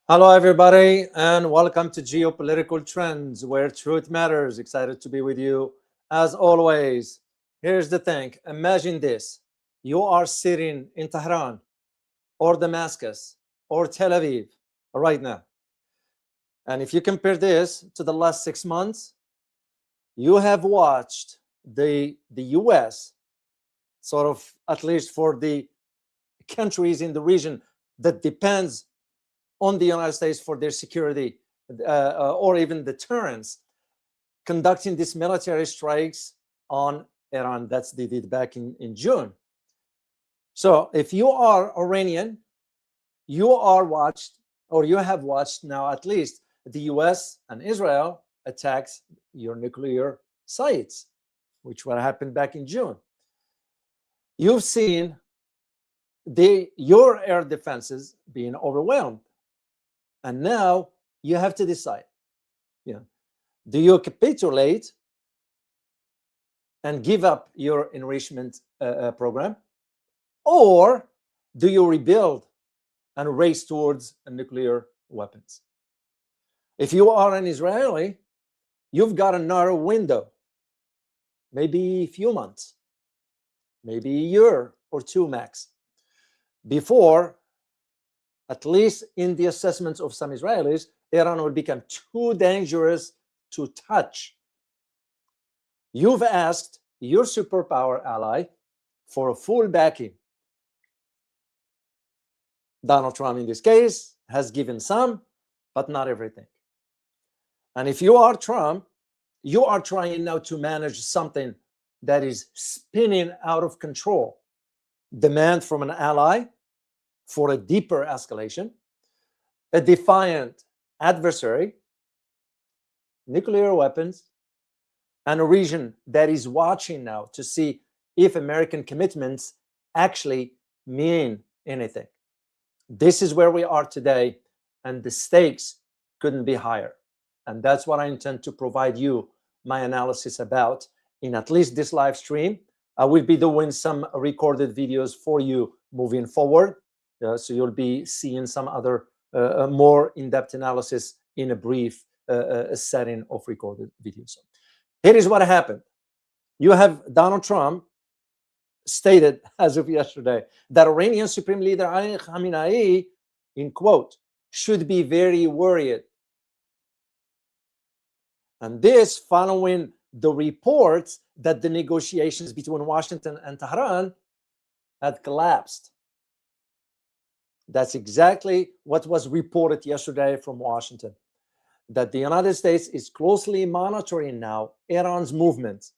Hello, everybody, and welcome to Geopolitical Trends, where truth matters. Excited to be with you as always. Here's the thing, imagine this: you are sitting in Tehran or Damascus or Tel Aviv right now. And if you compare this to the last 6 months, you have watched the US, sort of, at least for the countries in the region that depends on the United States for their security or even deterrence, conducting these military strikes on Iran. That's they did back in June. So if you are Iranian, you are watched, or you have watched now at least the US and Israel attacks your nuclear sites, which what happened back in June. You've seen your air defenses being overwhelmed. And now you have to decide, do you capitulate and give up your enrichment program, or do you rebuild and race towards nuclear weapons? If you are an Israeli, you've got a narrow window, maybe a few months, maybe a year or two max, before, at least in the assessments of some Israelis, Iran will become too dangerous to touch. You've asked your superpower ally for a full backing. Donald Trump, in this case, has given some, but not everything. And if you are Trump, you are trying now to manage something that is spinning out of control. Demand from an ally for a deeper escalation, a defiant adversary, nuclear weapons, and a region that is watching now to see if American commitments actually mean anything. This is where we are today, and the stakes couldn't be higher. And that's what I intend to provide you my analysis about in at least this live stream. I will be doing some recorded videos for you moving forward. So you'll be seeing some other more in-depth analysis in a brief setting of recorded videos. So here is what happened. You have Donald Trump stated as of yesterday that Iranian Supreme Leader Ali Khamenei, in quote, should be very worried. And this following the reports that the negotiations between Washington and Tehran had collapsed. That's exactly what was reported yesterday from Washington, that the United States is closely monitoring now Iran's movements.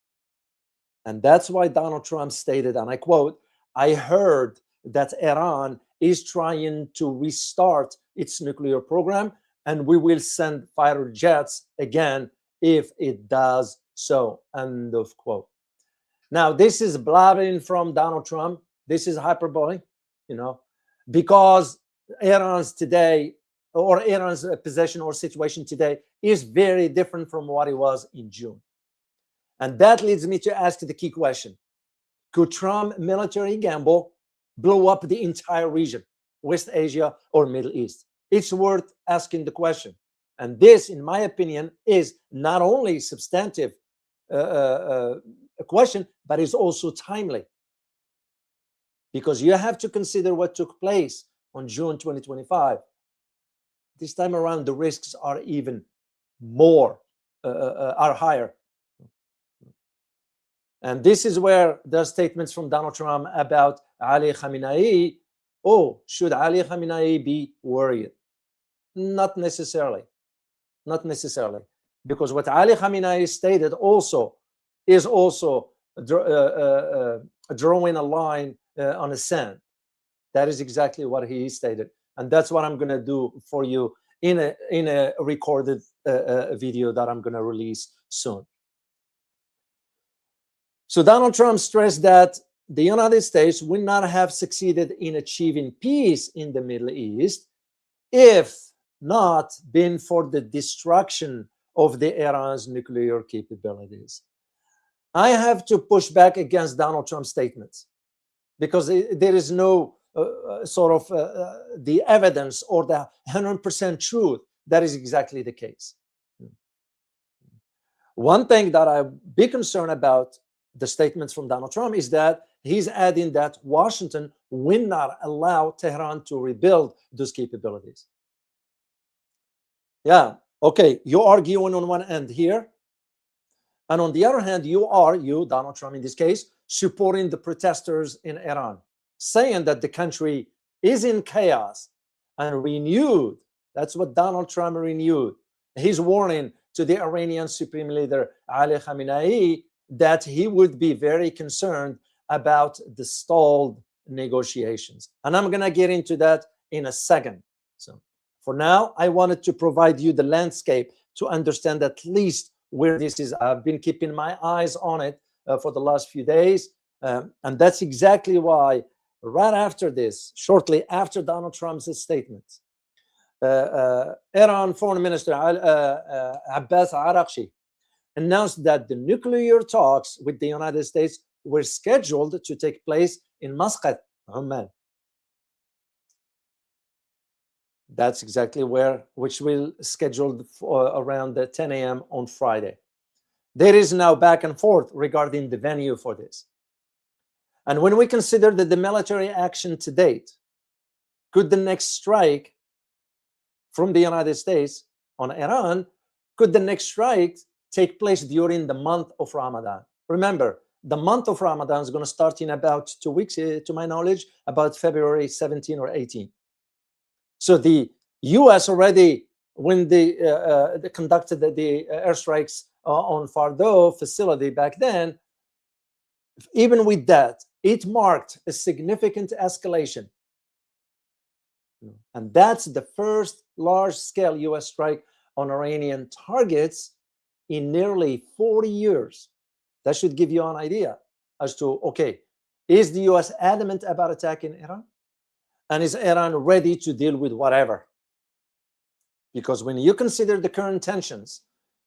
And that's why Donald Trump stated, and I quote, "I heard that Iran is trying to restart its nuclear program, and we will send fighter jets again if it does so," end of quote. Now, this is blabbing from Donald Trump. This is hyperbole, because Iran's today, or Iran's position or situation today, is very different from what it was in June. And that leads me to ask the key question: could Trump military gamble blow up the entire region, West Asia or Middle East? It's worth asking the question. And this, in my opinion, is not only substantive a question, but is also timely. Because you have to consider what took place on June 2025. This time around, the risks are even more, are higher. And this is where there are statements from Donald Trump about Ali Khamenei. Oh, should Ali Khamenei be worried? Not necessarily. Not necessarily. Because what Ali Khamenei stated also is also drawing a line on the sand. That is exactly what he stated. And that's what I'm going to do for you in a recorded video that I'm going to release soon. So Donald Trump stressed that the United States would not have succeeded in achieving peace in the Middle East if not been for the destruction of the Iran's nuclear capabilities. I have to push back against Donald Trump's statements because there is no the evidence or the 100% truth. That is exactly the case. One thing that I'd be concerned about the statements from Donald Trump is that he's adding that Washington will not allow Tehran to rebuild those capabilities. Yeah, okay, you're arguing on one end here, and on the other hand, you, Donald Trump in this case, supporting the protesters in Iran, saying that the country is in chaos and renewed. That's what Donald Trump renewed. He's warning to the Iranian Supreme Leader Ali Khamenei that he would be very concerned about the stalled negotiations. And I'm going to get into that in a second. So for now, I wanted to provide you the landscape to understand at least where this is. I've been keeping my eyes on it for the last few days. And that's exactly why right after this, shortly after Donald Trump's statement, Iran Foreign Minister Abbas Araghchi announced that the nuclear talks with the United States were scheduled to take place in Muscat, Oman. That's exactly which will scheduled for around 10 a.m. on Friday. There is now back and forth regarding the venue for this. And when we consider that the military action to date, could the next strike from the United States on Iran, could the next strike take place during the month of Ramadan? Remember, the month of Ramadan is going to start in about 2 weeks, to my knowledge, about February 17 or 18. So the U.S. already, when they conducted the airstrikes on Fardo facility back then, even with that, it marked a significant escalation. And that's the first large-scale U.S. strike on Iranian targets in nearly 40 years. That should give you an idea as to, okay, is the U.S. adamant about attacking Iran? And is Iran ready to deal with whatever? Because when you consider the current tensions,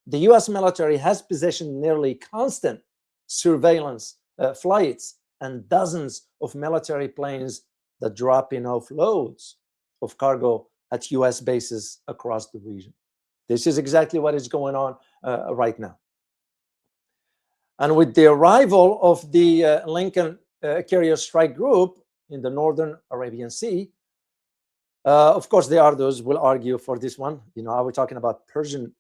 the U.S. military has positioned nearly constant surveillance flights and dozens of military planes that drop in offloads of cargo at U.S. bases across the region. This is exactly what is going on right now. And with the arrival of the Lincoln Carrier Strike Group in the Northern Arabian Sea, of course, there are those who will argue for this one. You know, are we talking about the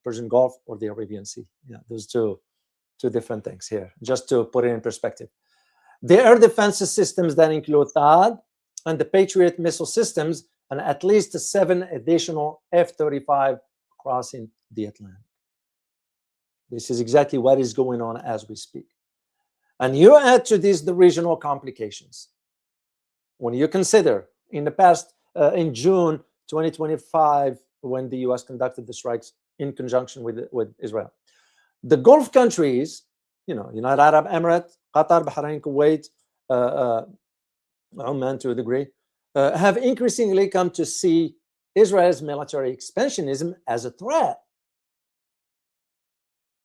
Persian Gulf or the Arabian Sea? Yeah, those two different things here, just to put it in perspective. The air defense systems that include THAAD and the Patriot missile systems, and at least 7 additional F-35 crossing the Atlantic. This is exactly what is going on as we speak. And you add to this the regional complications. When you consider in the past, in June 2025, when the U.S. conducted the strikes in conjunction with Israel, the Gulf countries, you know, United Arab Emirates, Qatar, Bahrain, Kuwait, Oman to a degree, have increasingly come to see Israel's military expansionism as a threat.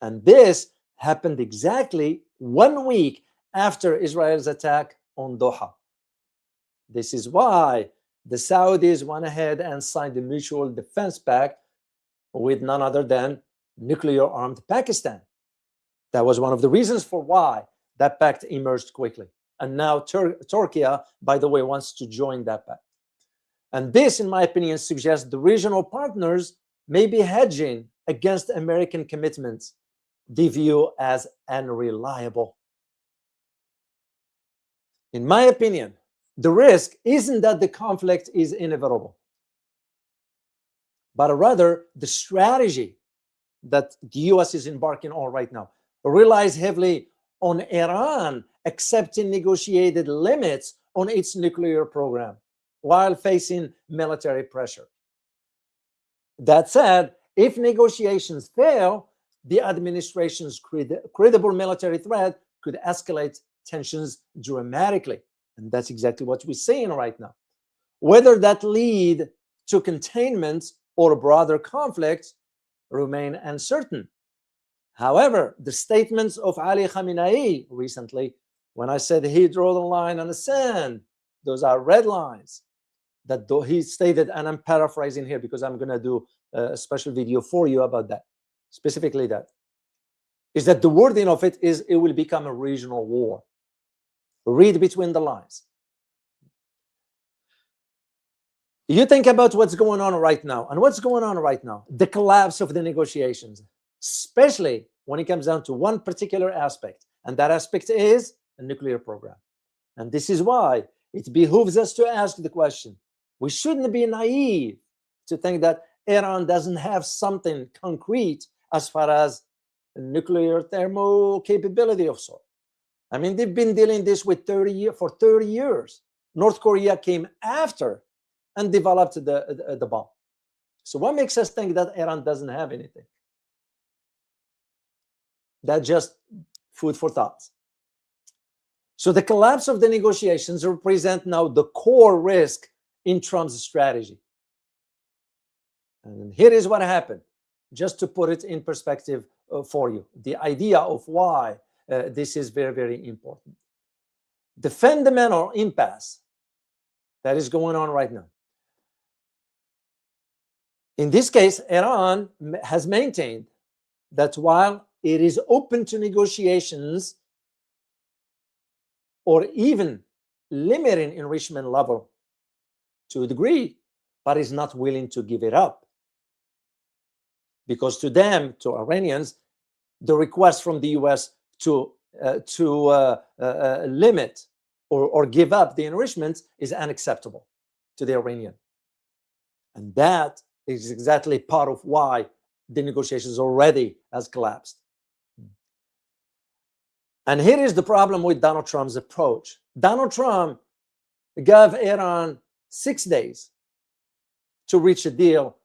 And this happened exactly 1 week after Israel's attack on Doha. This is why the Saudis went ahead and signed the Mutual Defense Pact with none other than nuclear-armed Pakistan. That was one of the reasons for why that pact emerged quickly. And now Turkey, by the way, wants to join that pact. And this, in my opinion, suggests the regional partners may be hedging against American commitments they view as unreliable. In my opinion, the risk isn't that the conflict is inevitable, but rather the strategy that the U.S. is embarking on right now relies heavily on Iran accepting negotiated limits on its nuclear program while facing military pressure. That said, if negotiations fail, the administration's credible military threat could escalate tensions dramatically. And that's exactly what we're seeing right now. Whether that lead to containment or broader conflicts remain uncertain. However, the statements of Ali Khamenei recently, when I said he drew the line on the sand, Those are red lines that he stated, and I'm paraphrasing here because I'm going to do a special video for you about that. Specifically, that is that the wording of it is it will become a regional war. Read between the lines. You think about what's going on right now, and what's going on right now, the collapse of the negotiations, especially when it comes down to one particular aspect, and that aspect is a nuclear program. And this is why it behooves us to ask the question. We shouldn't be naive to think that Iran doesn't have something concrete as far as nuclear thermal capability of sort. I mean, they've been dealing this with for 30 years. North Korea came after and developed the bomb. So what makes us think that Iran doesn't have anything? That's just food for thought. So the collapse of the negotiations represent now the core risk in Trump's strategy. And here is what happened, just to put it in perspective for you, the idea of why this is very, very important. The fundamental impasse that is going on right now. In this case, Iran has maintained that while it is open to negotiations or even limiting enrichment level to a degree, but is not willing to give it up. Because to them, to Iranians, the request from the US to limit or give up the enrichment is unacceptable to the Iranian. And that is exactly part of why the negotiations already has collapsed. And here is the problem with Donald Trump's approach. Donald Trump gave Iran 6 days to reach a deal,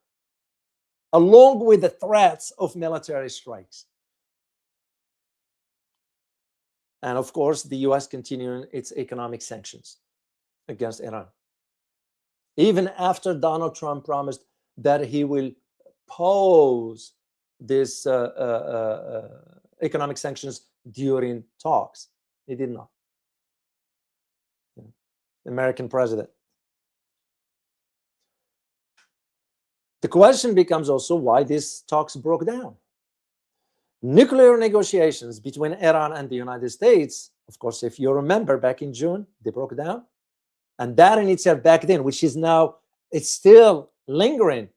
along with the threats of military strikes. And of course, the US continuing its economic sanctions against Iran. Even after Donald Trump promised that he will pause this economic sanctions during talks, he did not. The American president. The question becomes also why these talks broke down. Nuclear negotiations between Iran and the United States, of course, if you remember back in June, they broke down. And that in itself back then, which is now, it's still lingering,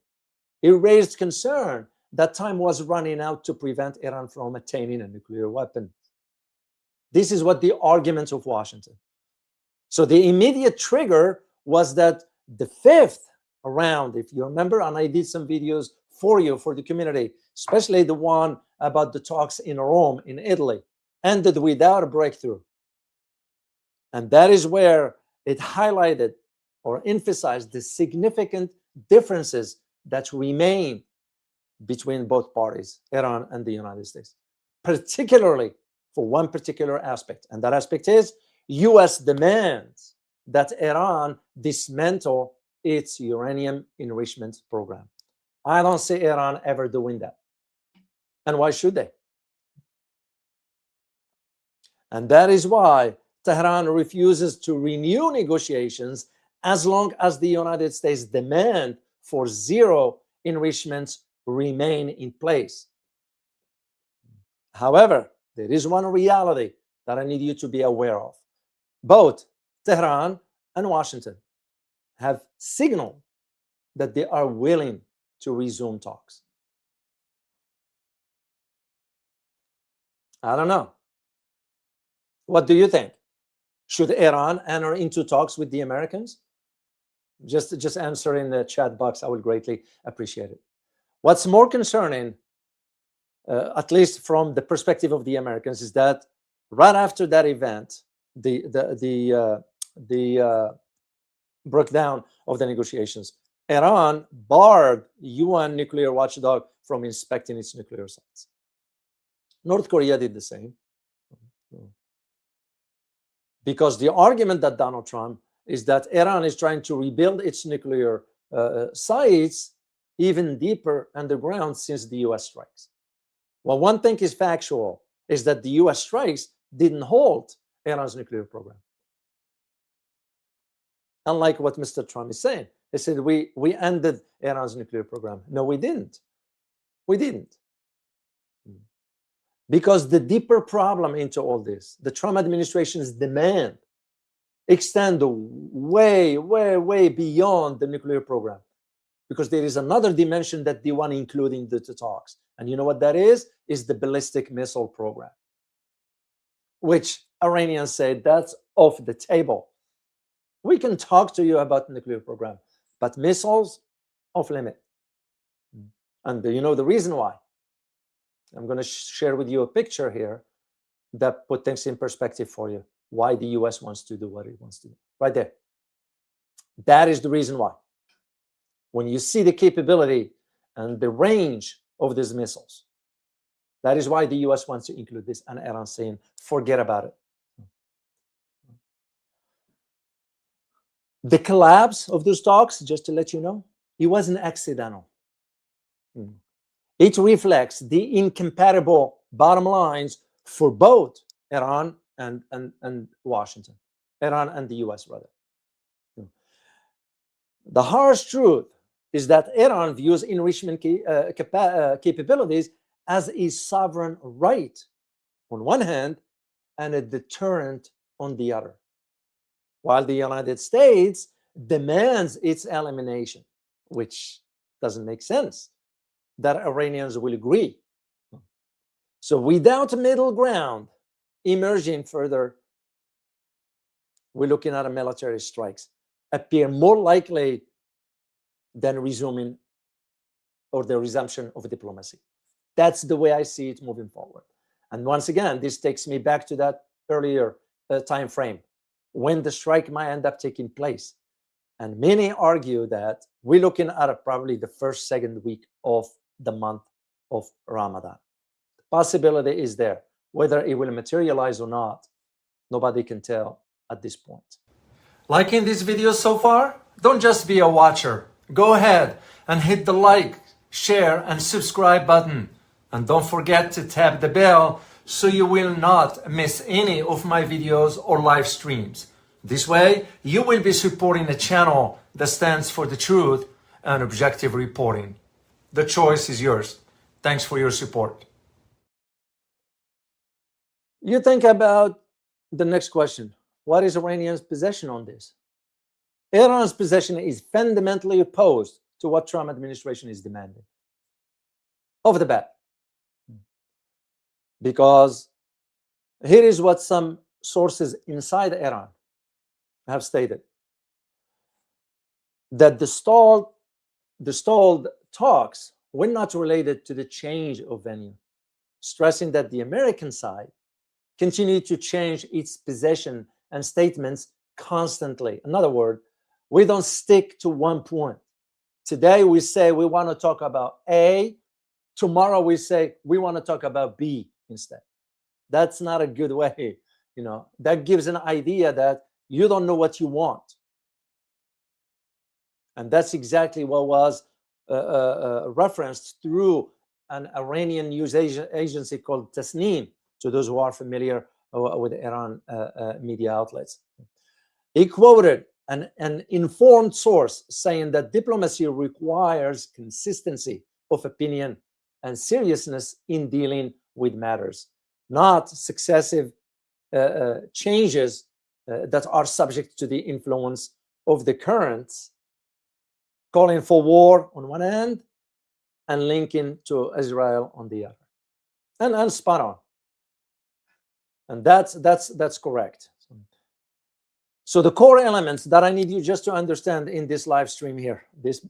it raised concern that time was running out to prevent Iran from attaining a nuclear weapon. This is what the argument of Washington. So the immediate trigger was that the fifth round, if you remember, and I did some videos for you, for the community, especially the one about the talks in Rome, in Italy, ended without a breakthrough. And that is where it highlighted or emphasized the significant differences that remain between both parties, Iran and the United States, particularly for one particular aspect. And that aspect is US demands that Iran dismantle its uranium enrichment program. I don't see Iran ever doing that. And why should they? And that is why Tehran refuses to renew negotiations as long as the United States demand for zero enrichments remain in place. However, there is one reality that I need you to be aware of. Both Tehran and Washington have signaled that they are willing to resume talks. I don't know. What do you think? Should Iran enter into talks with the Americans? Just answer in the chat box. I would greatly appreciate it. What's more concerning, at least from the perspective of the Americans, is that right after that event, the breakdown of the negotiations, Iran barred UN nuclear watchdog from inspecting its nuclear sites. North Korea did the same. Because the argument that Donald Trump is that Iran is trying to rebuild its nuclear sites even deeper underground since the US strikes. Well, one thing is factual, is that the US strikes didn't halt Iran's nuclear program. Unlike what Mr. Trump is saying. They said we ended Iran's nuclear program. No, we didn't. We didn't. Because the deeper problem into all this, the Trump administration's demand extend way, way, way beyond the nuclear program. Because there is another dimension that they want to include in the talks. And you know what that is? Is the ballistic missile program, which Iranians say that's off the table. We can talk to you about the nuclear program, but missiles, off limit. And you know the reason why? I'm going to share with you a picture here that puts things in perspective for you, why the US wants to do what it wants to do. Right there. That is the reason why. When you see the capability and the range of these missiles, that is why the US wants to include this, and Iran saying, forget about it. The collapse of those talks, just to let you know, it wasn't accidental. It reflects the incompatible bottom lines for both Iran and Washington, Iran and the US, rather. The harsh truth is that Iran views enrichment capabilities as a sovereign right on one hand and a deterrent on the other, while the United States demands its elimination, which doesn't make sense, that Iranians will agree. So without a middle ground emerging further, we're looking at a military strikes appear more likely than resuming or the resumption of diplomacy. That's the way I see it moving forward. And once again, this takes me back to that earlier time frame when the strike might end up taking place. And many argue that we're looking at probably the first, second week of the month of Ramadan. The possibility is there. Whether it will materialize or not, nobody can tell at this point. Liking this video so far? Don't just be a watcher. Go ahead and hit the like, share, and subscribe button. And don't forget to tap the bell so you will not miss any of my videos or live streams. This way, you will be supporting a channel that stands for the truth and objective reporting. The choice is yours. Thanks for your support. You think about the next question. What is Iranian's position on this? Iran's position is fundamentally opposed to what Trump administration is demanding. Off the bat. Because here is what some sources inside Iran have stated. That the stalled talks were not related to the change of venue, stressing that the American side continued to change its position and statements constantly. In other words, we don't stick to one point. Today we say we want to talk about A. Tomorrow we say we want to talk about B instead. That's not a good way. You know, that gives an idea that you don't know what you want. And that's exactly what was referenced through an Iranian news agency called Tasneem, to those who are familiar with Iran media outlets. He quoted an informed source saying that diplomacy requires consistency of opinion and seriousness in dealing with matters, not successive changes that are subject to the influence of the currents, calling for war on one hand and linking to Israel on the other. And spot on. And that's correct. So the core elements that I need you just to understand in this live stream here, this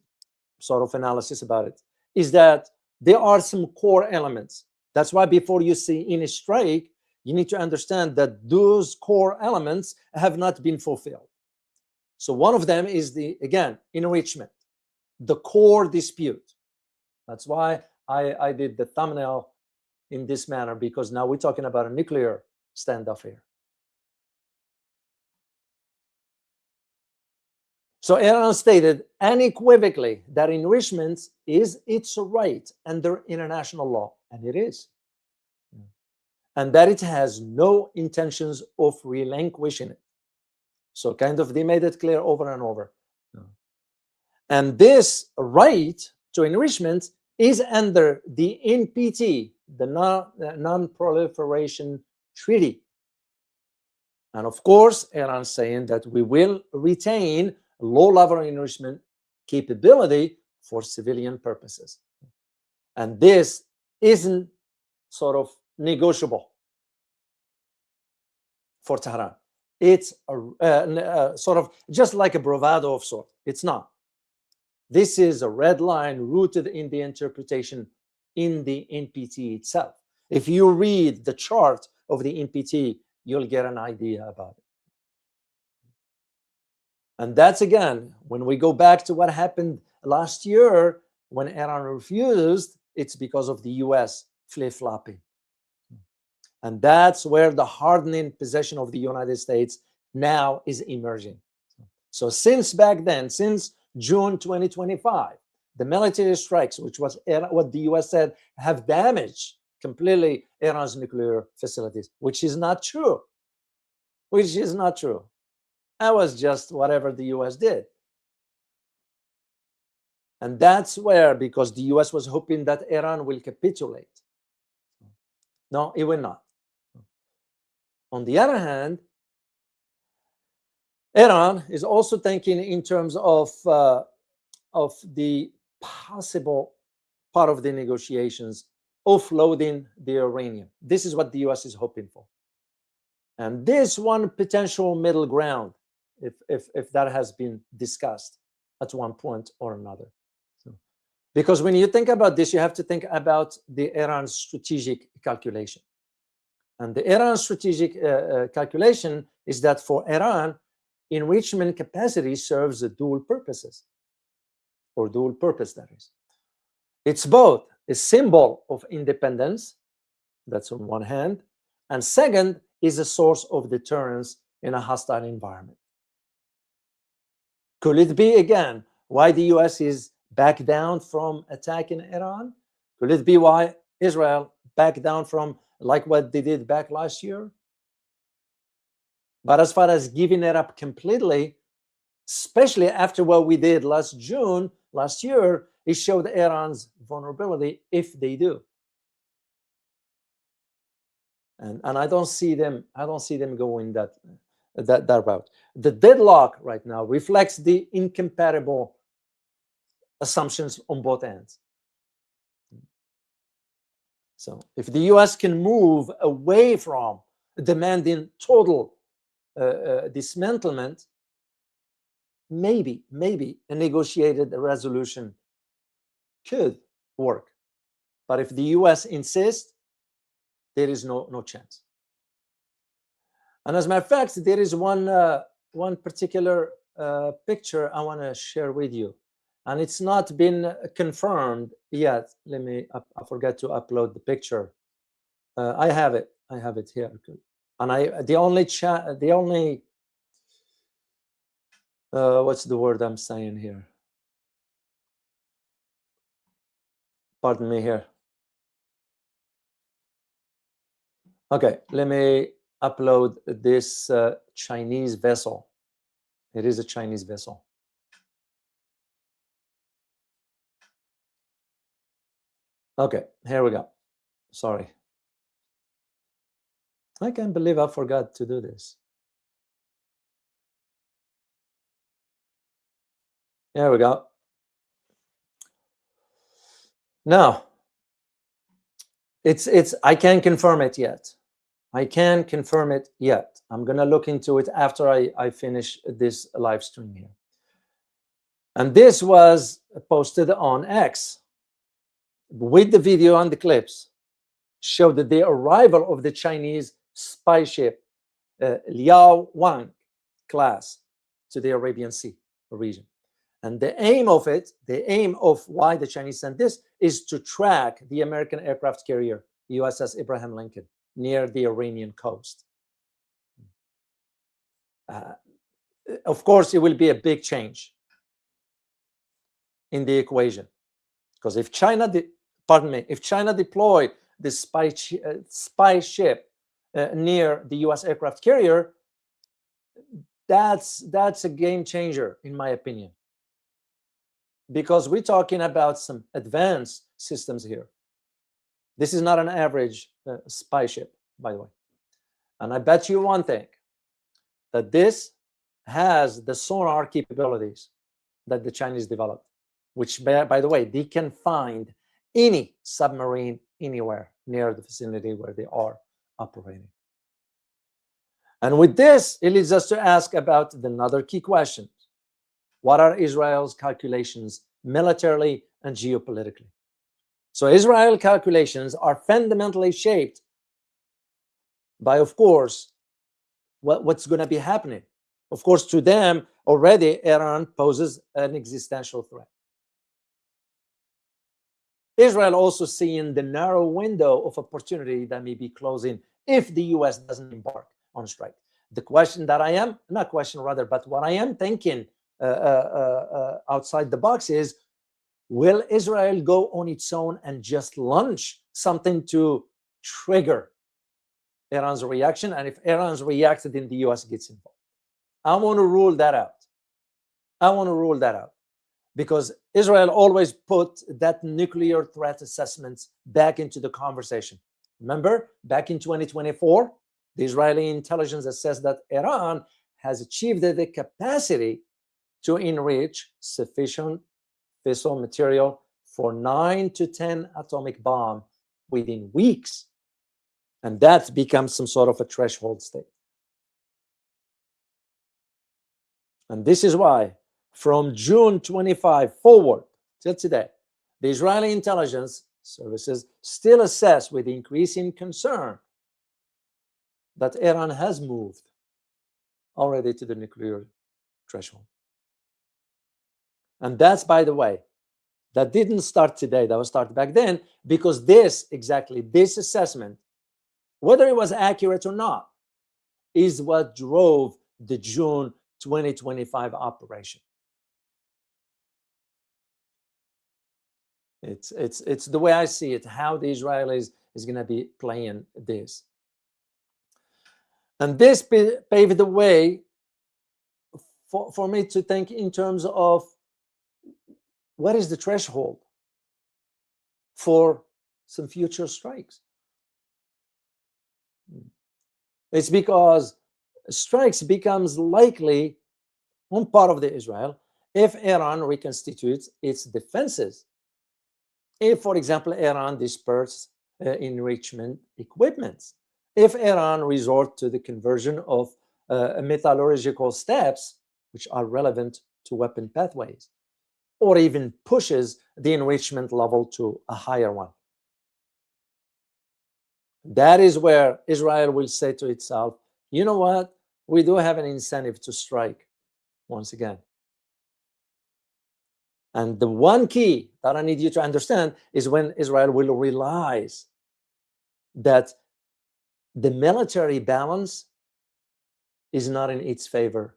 sort of analysis about it, is that there are some core elements. That's why before you see any strike, you need to understand that those core elements have not been fulfilled. So one of them is again, enrichment, the core dispute. That's why I did the thumbnail in this manner, because now we're talking about a nuclear standoff here. So Iran stated unequivocally that enrichment is its right under international law, and it is. And that it has no intentions of relinquishing it. So kind of they made it clear over and over. And this right to enrichment is under the NPT, the Non-Proliferation Treaty. And of course, Iran is saying that we will retain low-level enrichment capability for civilian purposes. And this isn't sort of negotiable for Tehran. It's sort of just like a bravado of sort. It's not. This is a red line rooted in the interpretation in the NPT itself. If you read the chart of the NPT, you'll get an idea about it. And that's, again, when we go back to what happened last year when Iran refused, it's because of the US flip-flopping. And that's where the hardening position of the United States now is emerging. So since back then, since June 2025, the military strikes, which was what the US said, have damaged completely Iran's nuclear facilities, which is not true. Which is not true. That was just whatever the US did. And that's where, because the US was hoping that Iran will capitulate. No, it will not. On the other hand, Iran is also thinking in terms of the possible part of the negotiations, offloading the uranium. This is what the US is hoping for. And this one potential middle ground, if that has been discussed at one point or another. So, because when you think about this, you have to think about the Iran strategic calculation. And the Iran strategic calculation is that for Iran, enrichment capacity serves dual purposes, or dual purpose, that is. It's both a symbol of independence, that's on one hand, and second, is a source of deterrence in a hostile environment. Could it be, again, why the US is back down from attacking Iran? Could it be why Israel back down from like what they did back last year? But as far as giving it up completely, especially after what we did last June, last year, it showed Iran's vulnerability if they do. And I don't see them going that route. The deadlock right now reflects the incompatible assumptions on both ends. So if the US can move away from demanding total dismantlement, maybe a negotiated resolution could work. But if the US insists, there is no chance. And as a matter of fact, there is one particular picture I want to share with you. And it's not been confirmed yet. I forgot to upload the picture. I have it here. And the only what's the word I'm saying here? Pardon me here. Okay, let me upload this Chinese vessel. It is a Chinese vessel. Okay, here we go. Sorry. I can't believe I forgot to do this. There we go. Now, I can't confirm it yet. I can't confirm it yet. I'm going to look into it after I finish this live stream here. And this was posted on X with the video and the clips, showed that the arrival of the Chinese spy ship Liao Wang class to the Arabian Sea region. And the aim of why the Chinese sent this is to track the American aircraft carrier USS Abraham Lincoln near the Iranian coast. Of course, it will be a big change in the equation, because if China deployed the spy ship near the US aircraft carrier, That's a game changer, in my opinion, because we're talking about some advanced systems here. This is not an average spy ship, by the way. And I bet you one thing, that this has the sonar capabilities that the Chinese developed, which, by the way, they can find any submarine anywhere near the vicinity where they are operating. And with this, it leads us to ask about another key question. What are Israel's calculations militarily and geopolitically? So Israel calculations are fundamentally shaped by, of course, what's going to be happening. Of course, to them, already Iran poses an existential threat. Israel also seeing the narrow window of opportunity that may be closing if the US doesn't embark on strike. The question that I am, not question rather, but what I am thinking outside the box is, will Israel go on its own and just launch something to trigger Iran's reaction? And if Iran's reacted, then the US gets involved. I want to rule that out. I want to rule that out, because Israel always put that nuclear threat assessments back into the conversation. Remember, back in 2024, the Israeli intelligence assessed that Iran has achieved the capacity to enrich sufficient fissile material for 9 to 10 atomic bombs within weeks. And that becomes some sort of a threshold state. And this is why, from June 25 forward till today, the Israeli intelligence services still assess with increasing concern that Iran has moved already to the nuclear threshold. And that's, by the way, that didn't start today, that was started back then, because this assessment, whether it was accurate or not, is what drove the June 2025 operation. It's the way I see it, how the Israelis is going to be playing this. And this paved the way for me to think in terms of what is the threshold for some future strikes. It's because strikes becomes likely on part of the Israel if Iran reconstitutes its defenses. If, for example, Iran disperses enrichment equipments, if Iran resort to the conversion of metallurgical steps, which are relevant to weapon pathways, or even pushes the enrichment level to a higher one. That is where Israel will say to itself, you know what? We do have an incentive to strike once again. And the one key that I need you to understand is when Israel will realize that the military balance is not in its favor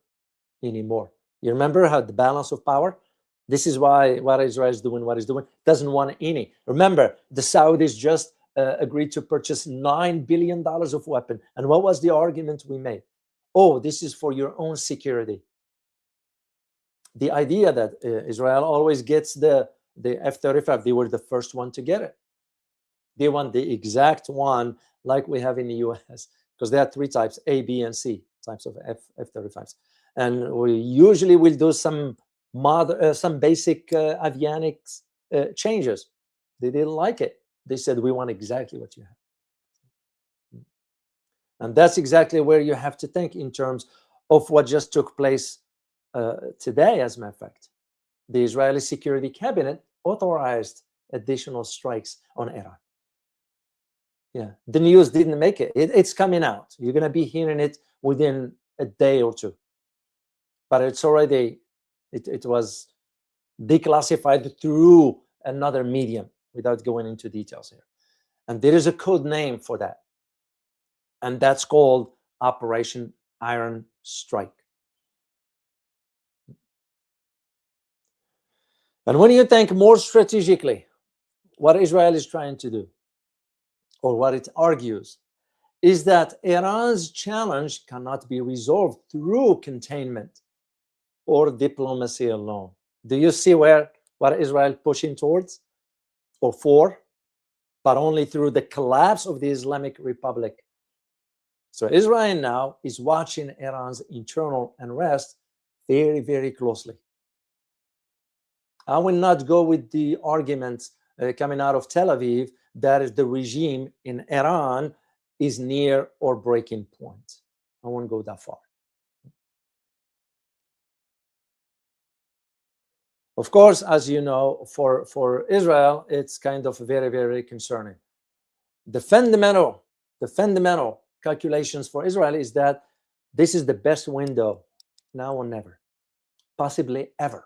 anymore. You remember how the balance of power? This is why what Israel is doing, what it's doing, doesn't want any. Remember, the Saudis just agreed to purchase $9 billion of weapon. And what was the argument we made? Oh, this is for your own security. The idea that Israel always gets the F-35, they were the first one to get it. They want the exact one like we have in the US, because there are 3 types, A, B, and C types of F-35s. And we usually will do some basic avionics changes. They didn't like it. They said, we want exactly what you have. And that's exactly where you have to think in terms of what just took place today, as a matter of fact. The Israeli Security Cabinet authorized additional strikes on Iran. Yeah, the news didn't make it. It's coming out. You're going to be hearing it within a day or two. But it's already, it was declassified through another medium, without going into details here. And there is a code name for that. And that's called Operation Iron Strike. And when you think more strategically, what Israel is trying to do, or what it argues, is that Iran's challenge cannot be resolved through containment or diplomacy alone. Do you see what Israel pushing towards or for? But only through the collapse of the Islamic Republic. So Israel now is watching Iran's internal unrest very, very closely. I will not go with the arguments coming out of Tel Aviv that the regime in Iran is near or breaking point. I won't go that far. Of course, as you know, for Israel, it's kind of very, very concerning. The fundamental calculations for Israel is that this is the best window now or never, possibly ever,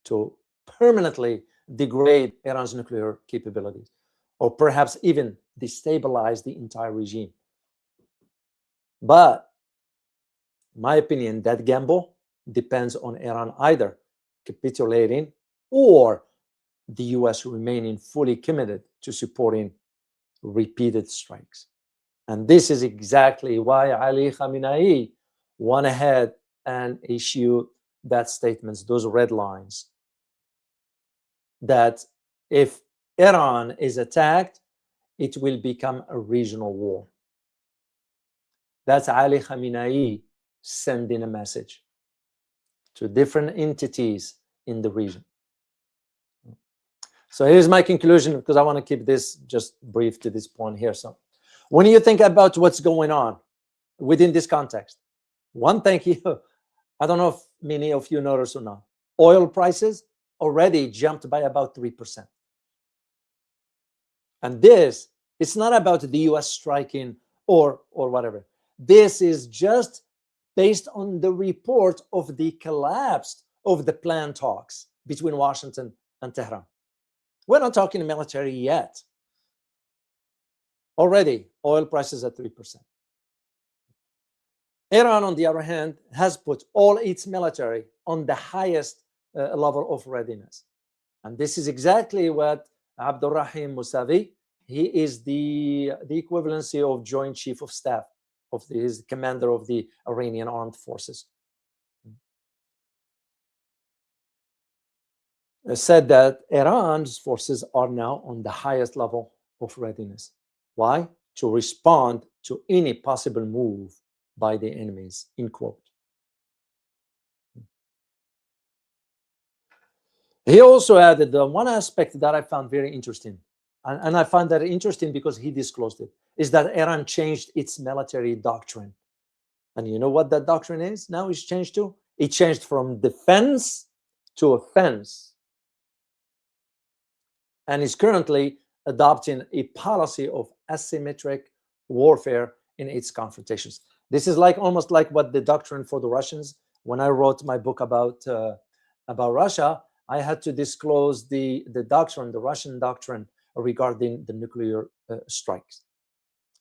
to permanently degrade Iran's nuclear capabilities, or perhaps even destabilize the entire regime. But in my opinion, that gamble depends on Iran either capitulating or the US remaining fully committed to supporting repeated strikes. And this is exactly why Ali Khamenei went ahead and issued that statements, those red lines, that if Iran is attacked, it will become a regional war. That's Ali Khamenei sending a message to different entities in the region. So here's my conclusion, because I want to keep this just brief to this point here. So when you think about what's going on within this context, one thing here, I don't know if many of you notice or not, oil prices already jumped by about 3%. And this, it's not about the US striking or whatever. This is just based on the report of the collapse of the planned talks between Washington and Tehran. We're not talking military yet. Already, oil prices at 3%. Iran, on the other hand, has put all its military on the highest level of readiness. And this is exactly what Abdurrahim Mousavi, he is the equivalency of Joint Chief of Staff, he is the commander of the Iranian armed forces, said that Iran's forces are now on the highest level of readiness. Why? To respond to any possible move by the enemies, in quote. He also added one aspect that I found very interesting, and I find that interesting because he disclosed it, is that Iran changed its military doctrine. And you know what that doctrine is now? It's changed to? It changed from defense to offense, and is currently adopting a policy of asymmetric warfare in its confrontations. This is almost like what the doctrine for the Russians. When I wrote my book about Russia, I had to disclose the doctrine, the Russian doctrine regarding the nuclear strikes.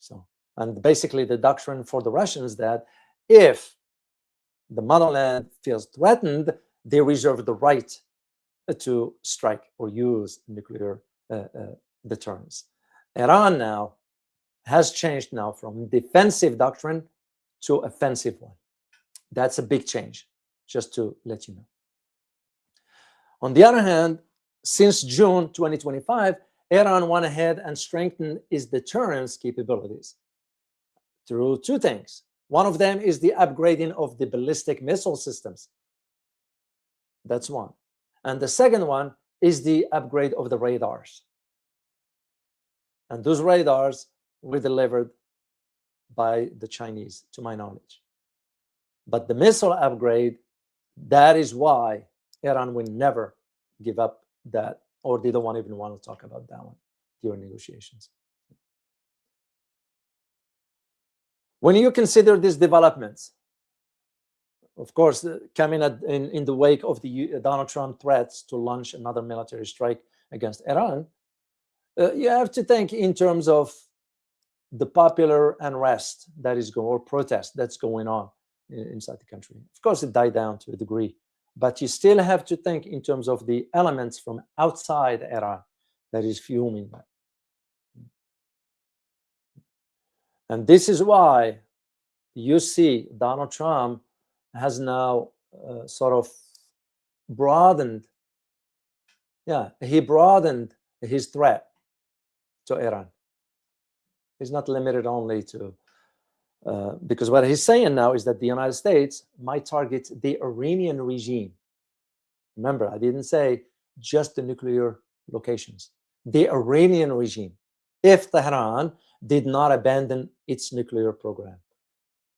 So, and basically the doctrine for the Russians that if the motherland feels threatened, they reserve the right to strike or use nuclear deterrence. Iran now has changed now from defensive doctrine to offensive one. That's a big change, just to let you know. On the other hand, since June 2025, Iran went ahead and strengthened its deterrence capabilities through two things. One of them is the upgrading of the ballistic missile systems. That's one. And the second one is the upgrade of the radars. And those radars were delivered by the Chinese, to my knowledge. But the missile upgrade, that is why Iran will never give up that, or they don't even want to talk about that one during negotiations. When you consider these developments, of course, coming in the wake of the Donald Trump threats to launch another military strike against Iran, you have to think in terms of the popular unrest that is going, or protest that's going on inside the country. Of course, it died down to a degree, but you still have to think in terms of the elements from outside Iran that is fueling that. And this is why you see Donald Trump has now sort of broadened, he broadened his threat to Iran. He's not limited only to, because what he's saying now is that the United States might target the Iranian regime. Remember, I didn't say just the nuclear locations, the Iranian regime, if Tehran did not abandon its nuclear program.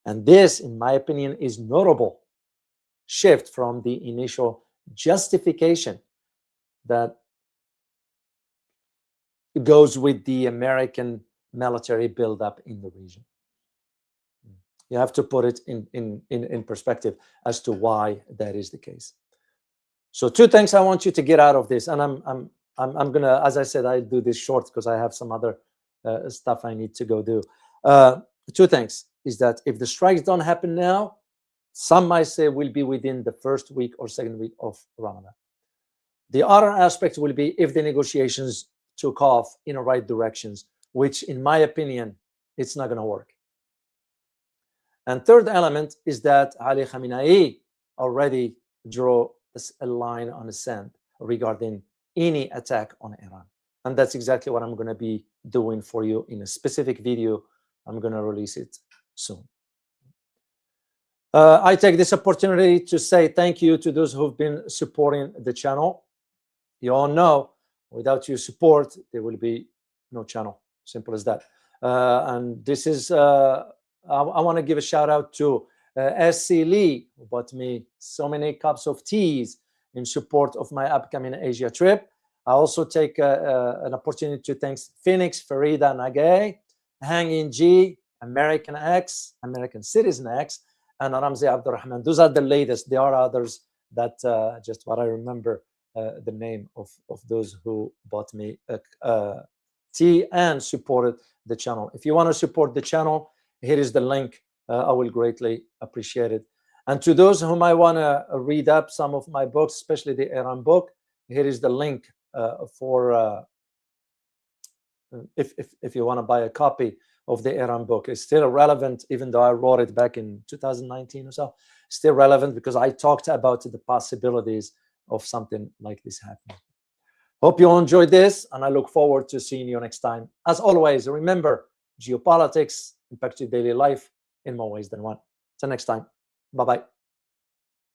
And this, in my opinion, is notable shift from the initial justification that goes with the American military buildup in the region. You have to put it in perspective as to why that is the case. So two things I want you to get out of this, and I'm gonna, as I said, I do this short because I have some other stuff I need to go do. Two things is that if the strikes don't happen now, some might say will be within the first week or second week of Ramadan. The other aspect will be if the negotiations took off in the right directions, which in my opinion, it's not going to work. And third element is that Ali Khamenei already drew a line on the sand regarding any attack on Iran. And that's exactly what I'm going to be doing for you in a specific video. I'm going to release it soon. I take this opportunity to say thank you to those who've been supporting the channel. You all know, without your support, there will be no channel. Simple as that. And this is, I want to give a shout out to SC Lee, who bought me so many cups of teas in support of my upcoming Asia trip. I also take an opportunity to thank Phoenix, Farida Nagay, Hangin G, American X, American Citizen X, and Ramzi Abdurrahman. Those are the latest. There are others that just what I remember the name of those who bought me tea and supported the channel. If you want to support the channel, here is the link. I will greatly appreciate it. And to those who might want to read up some of my books, especially the Iran book, here is the link for if you want to buy a copy of the Iran book. It's still relevant, even though I wrote it back in 2019 or so. Still relevant because I talked about the possibilities of something like this happening. Hope you all enjoyed this, and I look forward to seeing you next time. As always, remember, geopolitics impact your daily life in more ways than one. Till next time, bye-bye.